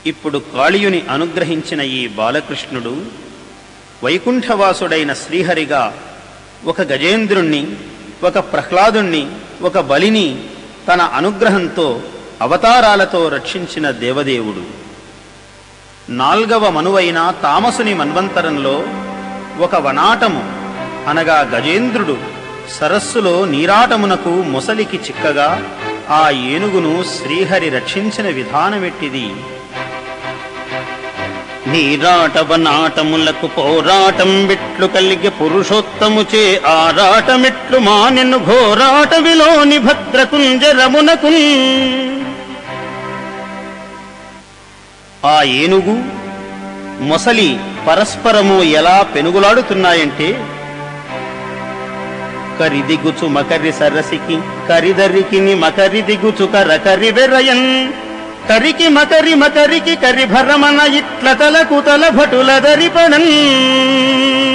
ఇప్పుడు కాళియుని అనుగ్రహించిన ఈ బాలకృష్ణుడు వైకుంఠవాసుడైన శ్రీహరిగా ఒక గజేంద్రుణ్ణి, ఒక ప్రహ్లాదుణ్ణి, ఒక బలిని తన అనుగ్రహంతో అవతారాలతో రక్షించిన దేవదేవుడు. 4వ మనువైన తామసుని మన్వంతరంలో ఒక వనాటము అనగా గజేంద్రుడు సరస్సులో నీరాటమునకు మొసలికి చిక్కగా ఆ ఏనుగును శ్రీహరి రక్షించిన విధానమెట్టిది. నీరాటవనాటములకు పోరాటం బిట్లు కలిగి పురుషోత్తముచే ఆరాటమిట్లు మానెను ఘోరాటవిలోని భద్రకుంజరమునకు. ఆ ఏనుగు మొసలి పరస్పరము ఎలా పెనుగులాడుతున్నాయంటే, కరిదిగుచు మకరి సరసికి కరిదరికిని మకరి దిగుచు కరకరి వెరయన్ కరికి మకరి మకరికి కరిభరమన ఇట్ల తలకు తల భటుల దరిపడన్.